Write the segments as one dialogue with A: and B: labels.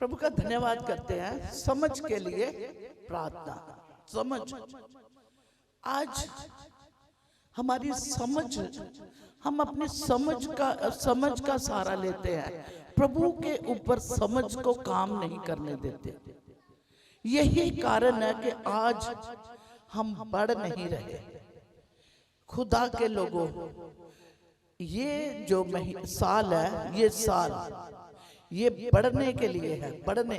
A: प्रभु का धन्यवाद करते हैं समझ के लिए प्रार्थना। समझ, आज हमारी समझ, हम अपनी समझ का सहारा लेते हैं, प्रभु के ऊपर समझ को काम नहीं करने देते। यही कारण है कि आज हम बढ़ नहीं रहे। खुदा के लोगों, ये जो साल है, ये साल ये बढ़ने के लिए है, बढ़ने।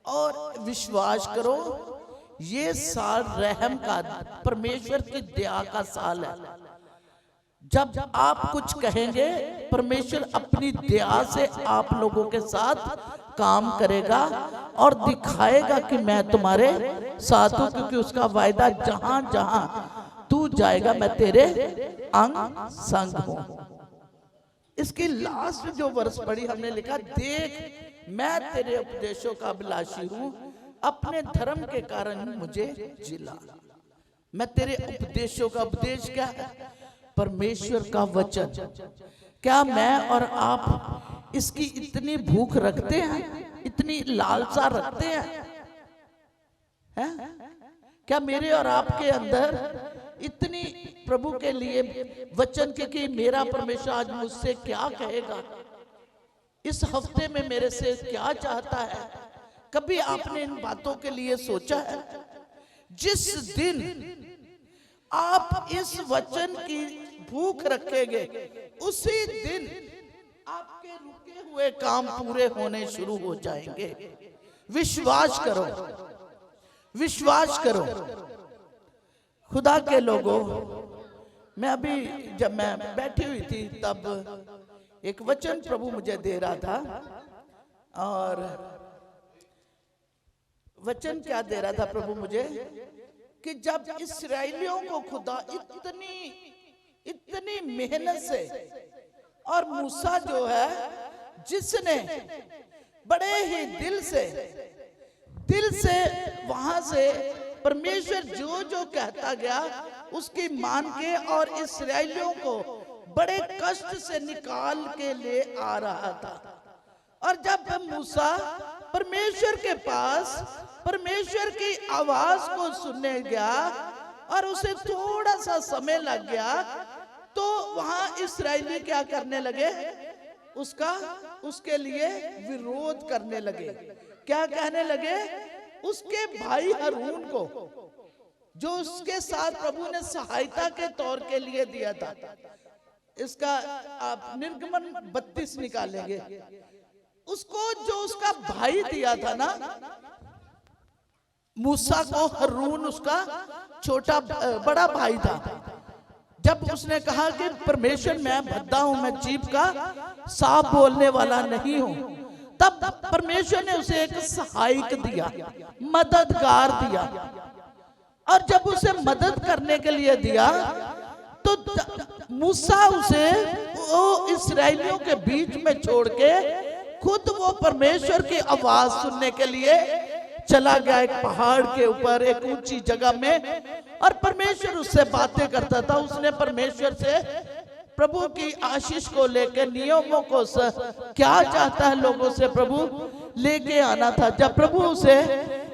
A: और विश्वास करो, ये साल रहम का, परमेश्वर की दया का साल है। जब आप कुछ कहेंगे, परमेश्वर अपनी दया से आप लोगों के साथ काम करेगा और दिखाएगा कि मैं तुम्हारे साथ हूं, क्योंकि उसका वायदा जहां जहां तू जाएगा मैं तेरे अंग संग हूं। इसकी लास्ट जो वर्ष पढ़ी हमने लिखा, देख मैं तेरे उपदेशों का अभिलाषी हूं, अपने धर्म के कारण मुझे जिला। मैं तेरे उपदेशों का, उपदेश क्या है? परमेश्वर का वचन। क्या मैं और आप इसकी इतनी भूख रखते हैं, इतनी लालसा रखते हैं? क्या मेरे और आपके अंदर इतनी प्रभु के लिए वचन के कि मेरा परमेश्वर आज मुझसे क्या कहेगा, इस हफ्ते में मेरे से क्या चाहता है? कभी आपने इन बातों के लिए सोचा है? जिस दिन आप इस वचन की भूख रखेंगे, उसी दिन आपके रुके हुए काम पूरे होने शुरू हो जाएंगे। विश्वास करो, विश्वास करो। खुदा के लोगों, मैं अभी जब मैं बैठी हुई थी तब एक वचन प्रभु मुझे दे रहा था, और वचन क्या दे रहा था प्रभु मुझे, कि जब इस्राएलियों को खुदा इतनी मेहनत से, और मूसा जो है जिसने बड़े ही दिल से वहां से परमेश्वर जो जो कहता गया उसकी मान के, और इस्राएलियों को बड़े कष्ट से निकाल के ले आ रहा था। और जब मूसा परमेश्वर के पास परमेश्वर की आवाज को सुनने गया और उसे थोड़ा सा समय लग गया, तो वहां इस्राएली क्या करने लगे? उसके लिए विरोध करने लगे। क्या कहने लगे? उसके भाई हारून को, जो उसके साथ प्रभु ने सहायता के तौर के लिए दिया था। इसका आप निर्गमन 32 निकालेंगे, उसको जो उसका भाई दिया था ना मूसा को, हारून उसका छोटा बड़ा भाई था। जब उसने कहा कि परमेश्वर मैं भद्दा हूं, मैं जीभ का साफ बोलने वाला नहीं हूं, तब परमेश्वर ने उसे एक सहायक दिया, मददगार दिया। और जब उसे मदद करने के लिए दिया, तो मूसा उसे इस्राएलियों के बीच में छोड़ के खुद वो परमेश्वर की आवाज सुनने के लिए चला गया, एक पहाड़ के ऊपर, एक ऊंची जगह में, और परमेश्वर उससे बातें करता था। उसने परमेश्वर से प्रभु की आशीष को लेकर, नियमों को क्या चाहता है लोगों से प्रभु लेके आना था। जब प्रभु उसे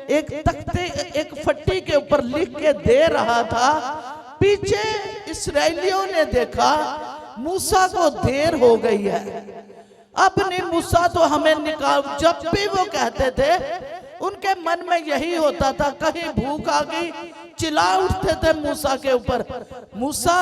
A: एक तख्ते, एक फट्टी के ऊपर लिख के दे रहा था, पीछे इस्राएलियों ने देखा मूसा को देर हो गई है, अब नहीं मूसा तो हमें निकाल। जब भी वो कहते थे, उनके मन में यही होता था, कहीं भूख आ गई, चिल्ला उठते थे मूसा के ऊपर, मूसा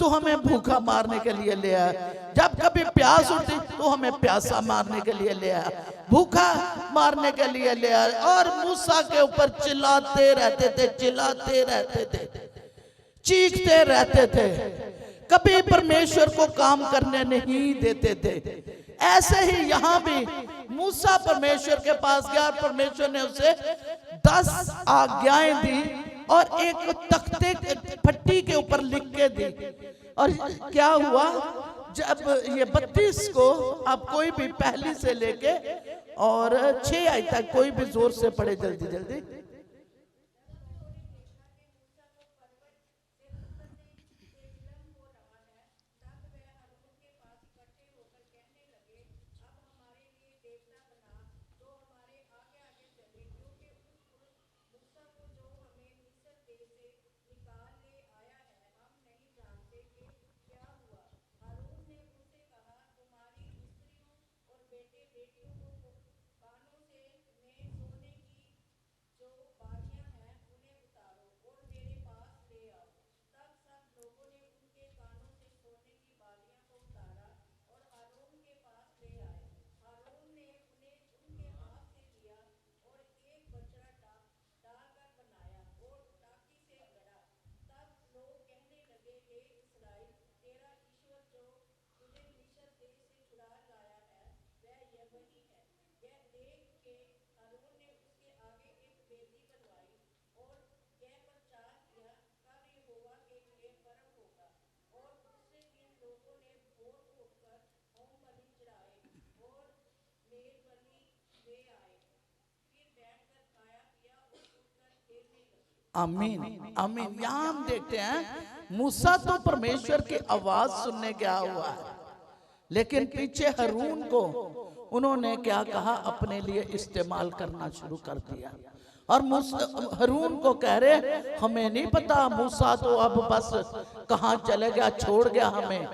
A: तो हमें भूखा मारने के लिए ले आया। जब कभी प्यास उठती तो हमें प्यासा मारने के लिए ले आया, भूखा मारने के लिए ले आया। और मूसा के ऊपर चिल्लाते रहते थे, चिल्लाते रहते थे, चीखते रहते थे, कभी परमेश्वर को काम करने नहीं देते थे। ऐसे ही यहाँ भी मूसा परमेश्वर के पास गया, और परमेश्वर ने उसे 10 आज्ञाएं दी और एक तख्ते फट्टी के ऊपर लिख के दी। और क्या हुआ, जब ये 32 को अब कोई भी पहली से लेके और 6 आई तक कोई भी जोर से पढ़े, जल्दी जल्दी। आमीन आमीन। यहां हम देखते हैं मूसा तो परमेश्वर की आवाज सुनने गया हुआ है, लेकिन पीछे हारून को उन्होंने क्या कहा, अपने लिए इस्तेमाल करना शुरू कर दिया। और हारून को कह रहे हमें नहीं पता, मूसा तो अब बस कहां चले गया, छोड़ गया हमें,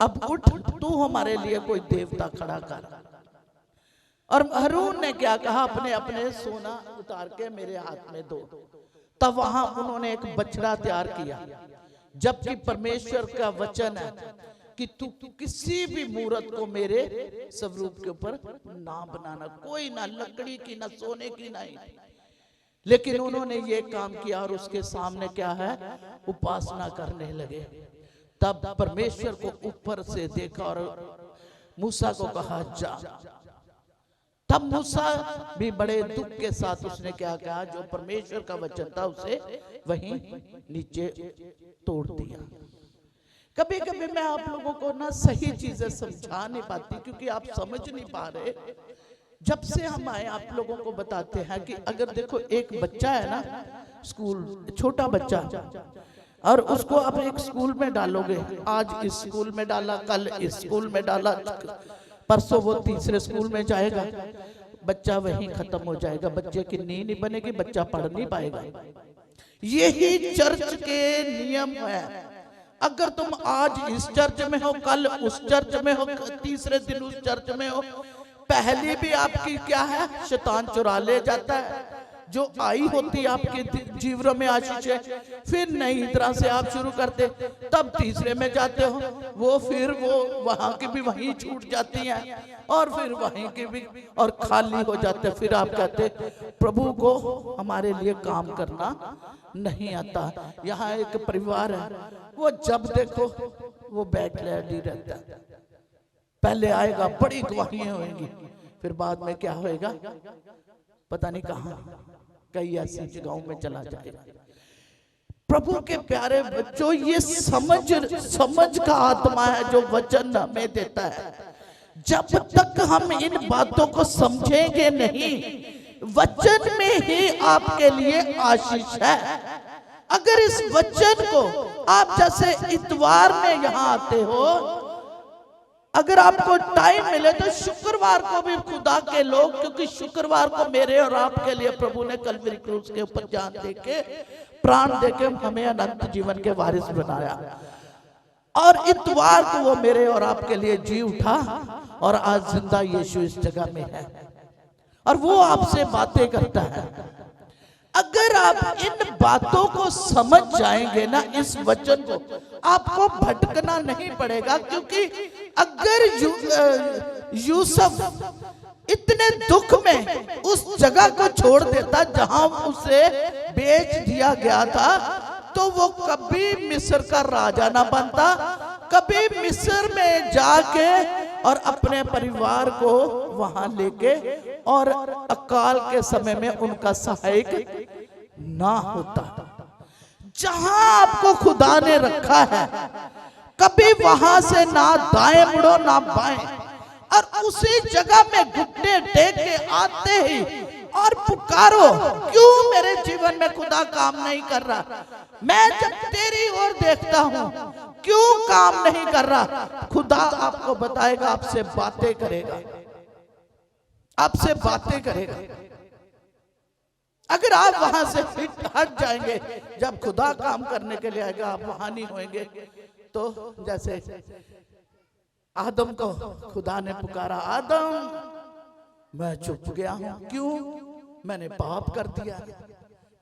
A: अब उठ तू हमारे लिए कोई देवता खड़ा कर। और हारून ने क्या कहा, अपने अपने सोना उतार के मेरे हाथ में दो। तब वहां उन्होंने एक बछड़ा तैयार किया, जबकि परमेश्वर का वचन है कि तू किसी भी मूर्त को मेरे स्वरूप के ऊपर ना बनाना, कोई ना लकड़ी की ना सोने की नहीं। लेकिन उन्होंने ये काम किया और उसके सामने क्या है, उपासना करने लगे। तब परमेश्वर को ऊपर से देखा और मूसा को कहा जा। तब मूसा भी बड़े दुख के साथ उसने क्या कहा, जो परमेश्वर का वचन था उसे वहीं नीचे तोड़ दिया। कभी कभी मैं आप लोगों को ना सही चीजें समझा नहीं पाती, क्योंकि आप समझ नहीं पा रहे। जब से हम आए आप लोगों को बताते हैं कि अगर देखो एक बच्चा है ना, स्कूल छोटा बच्चा, और उसको आप एक स्कूल में डालोगे, आज इस स्कूल में डाला, कल इस स्कूल में डाला, परसों वो तीसरे स्कूल में जाएगा, बच्चा वहीं खत्म हो जाएगा, बच्चे की नींद नहीं बनेगी, बच्चा पढ़ नहीं पाएगा। यही चर्च के नियम है। अगर तुम आज इस चर्च में हो, कल उस चर्च में हो, तीसरे दिन उस चर्च में हो, पहली भी आपकी क्या है, शैतान चुरा ले जाता है। जो आई होती आपके जीवन में आशीष, फिर नई तरह से आप शुरू करते, तब तीसरे में जाते हो, वो फिर वो वहां की भी वहीं छूट जाती हैं, और फिर वहीं की भी और खाली हो जाते। फिर आप कहते प्रभु को हमारे लिए काम करना नहीं आता। यहाँ एक परिवार है, वो जब देखो वो बैकलैंड ही रहता है। पहले आएगा, बड़ी गवाहियां होंगी, फिर बाद में क्या होएगा पता नहीं कहां, कई ऐसी जगहों में चला जाएगा। प्रभु के प्यारे बच्चों, ये समझ का आत्मा है जो वचन हमें देता है। जब तक हम इन बातों को समझेंगे नहीं, वचन में ही आपके लिए आशीष है। अगर इस वचन को आप जैसे इतवार में यहां आते हो, अगर आपको टाइम मिले तो शुक्रवार को भी खुदा के लोग, क्योंकि शुक्रवार को मेरे और आपके लिए प्रभु ने कलवरी क्रूस के ऊपर जान देके, प्राण देके हमें अनंत जीवन के वारिस बनाया, और इतवार को वो मेरे और आपके लिए जी उठा, और आज जिंदा यीशु इस जगह में है, और वो आपसे बातें करता है। अगर आप इन बातों को समझ जाएंगे ना, इस वचन को, आपको भटकना नहीं पड़ेगा। क्योंकि अगर यूसुफ इतने दुख में उस जगह को छोड़ देता जहां उसे बेच दिया गया था, तो वो कभी मिस्र का राजा ना बनता, कभी मिस्र में जाके और अपने परिवार को वहां लेके, और अकाल के समय में उनका सहायक ना होता। जहां आपको खुदा ने रखा है, कभी वहां से ना दाएं मुड़ो ना बाएं, और उसी जगह में घुटने टेक के आते ही और पुकारो, क्यों मेरे जीवन में खुदा काम नहीं कर रहा? मैं जब तेरी ओर देखता हूं, क्यों काम नहीं कर रहा? खुदा आपको बताएगा, आपसे बातें करेगा, आपसे बातें करेगा। अगर आप वहां से हट जाएंगे, जब खुदा काम करने के लिए आएगा, आप वहां नहीं होंगे। तो जैसे आदम को खुदा ने पुकारा, आदम मैं चुप गया हूं, क्यों? मैंने पाप कर दिया।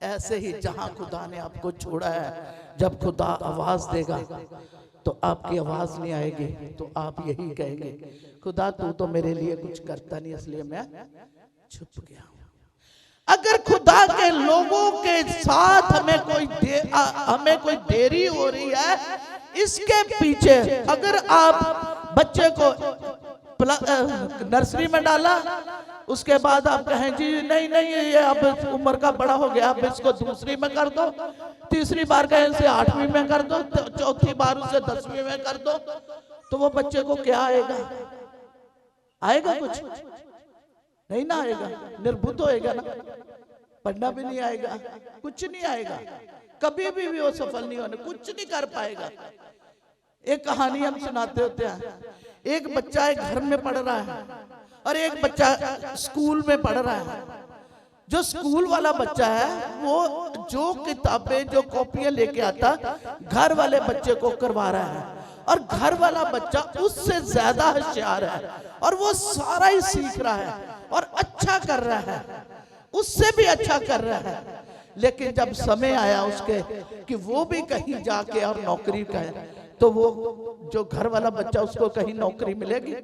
A: ऐसे ही जहां खुदा ने आपको छोड़ा है, जब खुदा आवाज देगा तो आपकी आवाज नहीं आएगी, तो आप यही कहेंगे, खुदा तू तो मेरे लिए कुछ करता नहीं, इसलिए मैं छुप गया हूं। अगर खुदा के लोगों के साथ हमें कोई देरी हो रही है, इसके पीछे अगर आप बच्चे को नर्सरी में डाला, उसके बाद आप कहें जी नहीं नहीं ये अब उम्र का बड़ा हो गया, अब इसको दूसरी में कर दो, तीसरी बार कहें इसे 8वीं में कर दो, चौथी बार उसे 10वीं में कर दो, तो वो बच्चे को क्या आएगा? आएगा कुछ नहीं ना आएगा, निर्बुद्ध होएगा ना। पढ़ना भी नहीं आएगा, कुछ नहीं आएगा, कभी भी वो सफल नहीं होने, कुछ नहीं कर पाएगा। एक कहानी हम सुनाते होते हैं, एक बच्चा एक घर में पढ़ रहा है और एक बच्चा स्कूल में पढ़ रहा है। जो स्कूल वाला बच्चा है वो जो किताबें जो कॉपियां लेके आता घर वाले बच्चे को करवा रहा है, और घर वाला बच्चा उससे ज्यादा होशियार है और वो सारा ही सीख रहा है और अच्छा कर रहा है, उससे भी अच्छा कर रहा है। लेकिन जब समय आया उसके कि वो भी कहीं जाके और नौकरी करे, तो वो जो घर वाला बच्चा उसको कहीं नौकरी मिलेगी?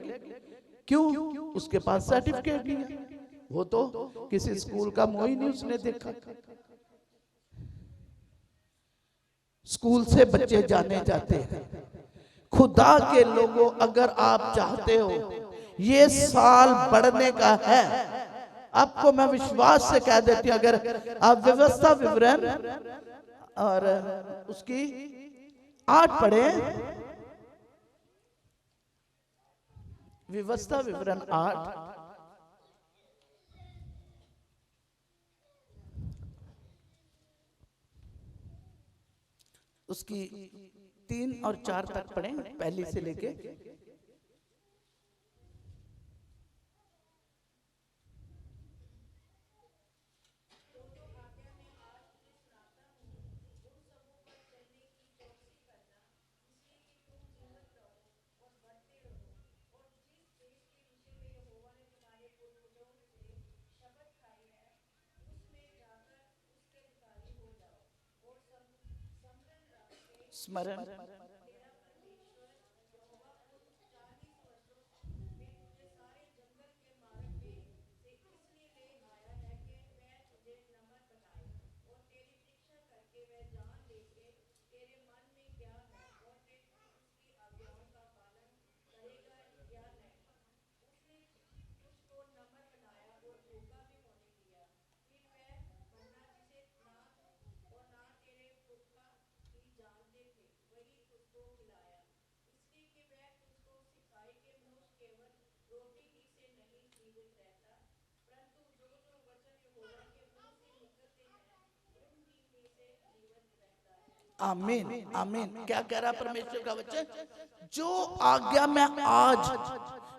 A: क्यों? उसके पास सर्टिफिकेट नहीं है, वो तो किसी स्कूल का मुंह ही नहीं उसने देखा। स्कूल से बच्चे जाने जाते हैं। खुदा के लोगों, अगर आप चाहते हो ये साल बढ़ने का है, आपको मैं विश्वास से कह देती हूं, अगर आप व्यवस्था विवरण और उसकी 8 पढ़े, व्यवस्था विवरण 8, उसकी 3 और 4 तक पढ़े, पहली से लेके। स्मरण, आमीन आमीन। क्या कह रहा परमेश्वर का वचन? जो आज्ञा में आज,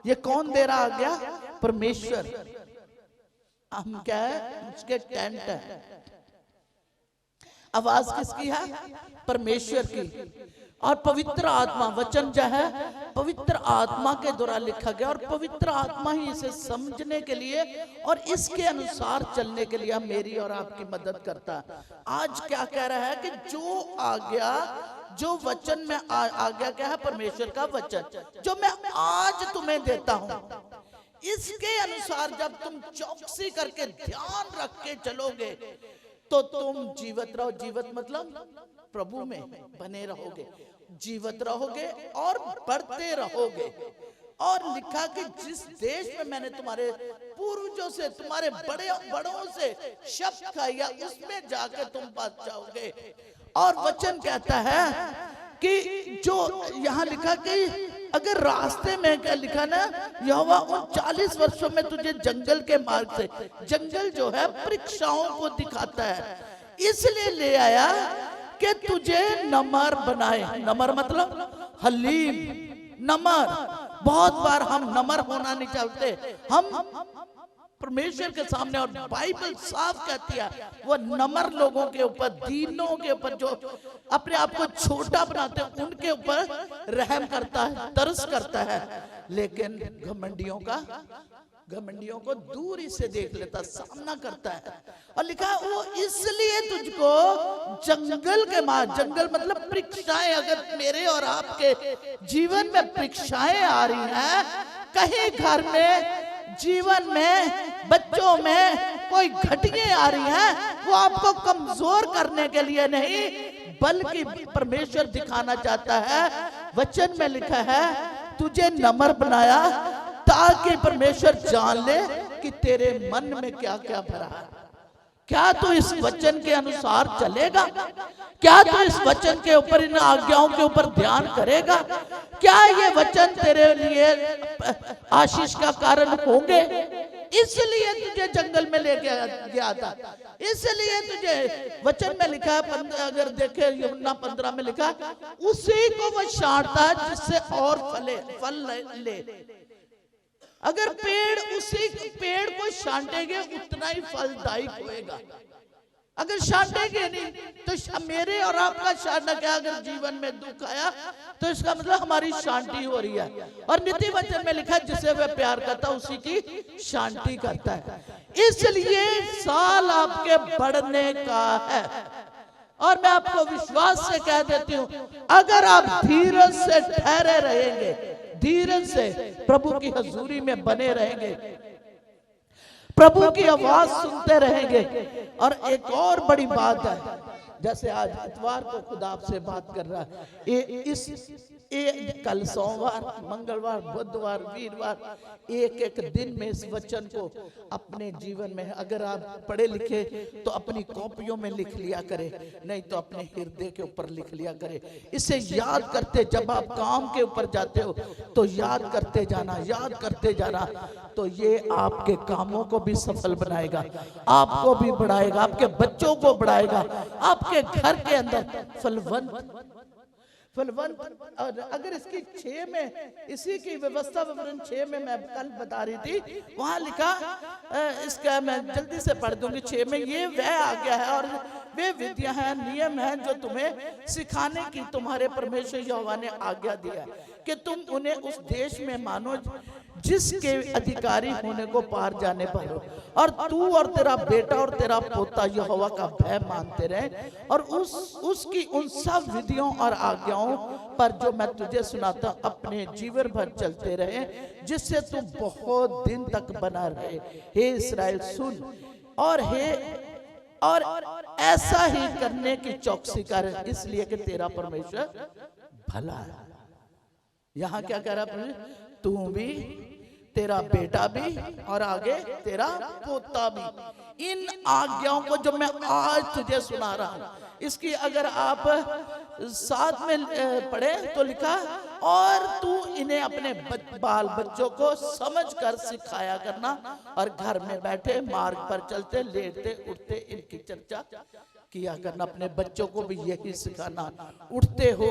A: ये कौन दे रहा आज्ञा? परमेश्वर। हम क्या है? उसके टेंट है। आवाज किसकी है? परमेश्वर की। और पवित्र आत्मा, वचन जो है पवित्र आत्मा के द्वारा लिखा गया, और पवित्र आत्मा ही इसे समझने के लिए और इसके अनुसार चलने के लिए मेरी और आपकी मदद करता है। आज क्या कह रहा है कि जो आज्ञा, जो वचन में आज्ञा क्या है? परमेश्वर का वचन जो मैं आज तुम्हें देता हूं, इसके अनुसार जब तुम चौकसी करके ध्यान रख के चलोगे तो तुम जीवित रहो। जीवित मतलब प्रभु में बने रहोगे, जीवित रहोगे और बढ़ते रहोगे। और लिखा कि जिस देश में मैंने तुम्हारे पूर्वजों से, तुम्हारे बड़ों से शब्द खाया, उसमें जाके तुम बच जाओगे। और वचन कहता है कि जो यहाँ लिखा कि अगर रास्ते में, क्या लिखा ना, यहोवा उन 40 वर्षों में तुझे जंगल के मार्ग से, जंगल जो है परीक्षाओं को दिखाता है, इसलिए ले आया कि तुझे नमर बनाए। नमर मतलब हलीम, नमर। बहुत बार हम नमर होना नहीं चाहते, हम परमेश्वर के सामने, और बाइबल साफ कहती है वो नमर लोगों के ऊपर, दीनों के ऊपर, जो अपने आप को छोटा बनाते हैं, उनके ऊपर रहम करता है, तरस करता है। लेकिन घमंडियों को दूर ही से देख लेता, सामना करता है। और लिखा वो इसलिए तुझको जंगल के मार्ग, जंगल मतलब परीक्षाएं, अगर मेरे और आपके जीवन में परीक्षाएं आ रही हैं, कहीं घर में, जीवन में, बच्चों में कोई घटियां आ रही हैं, वो आपको कमजोर करने के लिए नहीं, बल्कि परमेश्वर दिखाना चाहता है। वचन में लिखा है तुझे नम्र बनाया ताकि परमेश्वर जान ले कि तेरे मन में क्या क्या भरा है। क्या तू इस वचन के अनुसार चलेगा? क्या तू इस वचन के ऊपर, इन आज्ञाओं के ऊपर ध्यान करेगा? क्या ये वचन तेरे लिए आशीष का कारण होंगे? इसलिए तुझे जंगल में ले गया था, इसलिए तुझे वचन में लिखा है, अगर देखे यूहन्ना 15 में लिखा, उसी को वो छांटता है जिससे और फल ले। अगर पेड़ उसी पेड़ को छांटेंगे उतना ही फलदायक होएगा, अगर छांटेंगे नहीं तो मेरे और आपका छांटना क्या, अगर जीवन में दुख आया तो इसका मतलब हमारी शांति हो रही है। और नीति वचन में लिखा, जिसे वह प्यार करता उसी की शांति करता है। इसलिए साल आपके बढ़ने का है। और मैं आपको विश्वास से कह देती हूं, अगर आप धीरज से ठहरे रहेंगे, धीरज से प्रभु की हजूरी में बने रहेंगे, प्रभु की आवाज सुनते रहेंगे। और एक और बड़ी बात है, जैसे आज इतवार को खुदा आपसे बात कर रहा है, कल सोमवार, मंगलवार, बुधवार, वीरवार, एक दिन में इस वचन को अपने जीवन में, अगर आप पढ़े लिखे तो अपनी कॉपियों में लिख लिया करे, नहीं तो अपने हृदय के ऊपर लिख लिया करे। इसे याद करते, जब आप काम के ऊपर जाते हो तो याद करते जाना, याद करते जाना, तो ये आपके कामों को भी सफल बनाएगा, आपको भी बढ़ाएगा, आपके बच्चों को बढ़ाएगा, आपके घर के अंदर फलवंत। और अगर इसकी 6 में, इसी की व्यवस्था विवरण 6 में मैं कल बता रही थी, वहां लिखा, इसका मैं जल्दी से पढ़ दूंगी। 6 में ये वह आज्ञा है और वे विधियां हैं, नियम हैं जो तुम्हें सिखाने की तुम्हारे परमेश्वर यहोवा ने आज्ञा दिया कि तुम उन्हें उस देश में मानो जिसके अधिकारी होने को पार जाने पर हो, और तू और तेरा बेटा और तेरा पोता यहोवा का भय मानते रहे और उसकी उन सब विधियों और आज्ञाओं पर जो मैं तुझे सुनाता अपने जीवन भर चलते रहे, जिससे तू बहुत दिन तक बना रहे। हे इस्राएल सुन और ऐसा ही करने की चौकसी कर, इसलिए कि तेरा परमेश्वर भला है। यहां क्या कह रहा है, तू भी, तेरा बेटा भी, और आगे तेरा पोता भी। इन आज्ञाओं को जो मैं आज तुझे सुना रहा हूं, इसकी अगर आप साथ में पढ़े तो लिखा, और तू इन्हें अपने बाल बच्चों को समझ कर सिखाया करना, और घर में बैठे, मार्ग पर चलते, लेटते उठते इनकी चर्चा किया करना। अपने बच्चों को भी यही सिखाना। उठते हो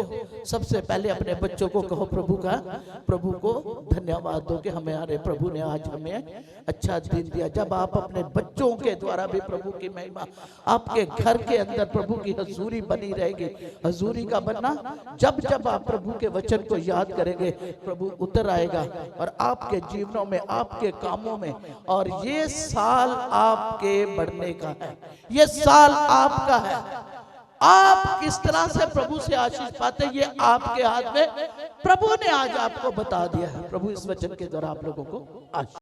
A: सबसे पहले अपने बच्चों को कहो प्रभु को धन्यवाद दो कि हमारे प्रभु ने आज हमें अच्छा दिन दिया। जब आप अपने बच्चों के द्वारा भी प्रभु की महिमा, आपके घर के अंदर प्रभु की हजूरी बनी रहेगी। हजूरी का बनना, जब जब आप प्रभु के वचन को याद करेंगे, प्रभु उतर आएगा और आपके जीवनों में, आपके कामों में। और ये साल आपके बढ़ने का है, ये साल आपका है। आप किस तरह से प्रभु से आशीष पाते, ये आपके हाथ में। प्रभु ने आज आपको बता दिया है। प्रभु इस वचन के द्वारा आप लोगों को आशीष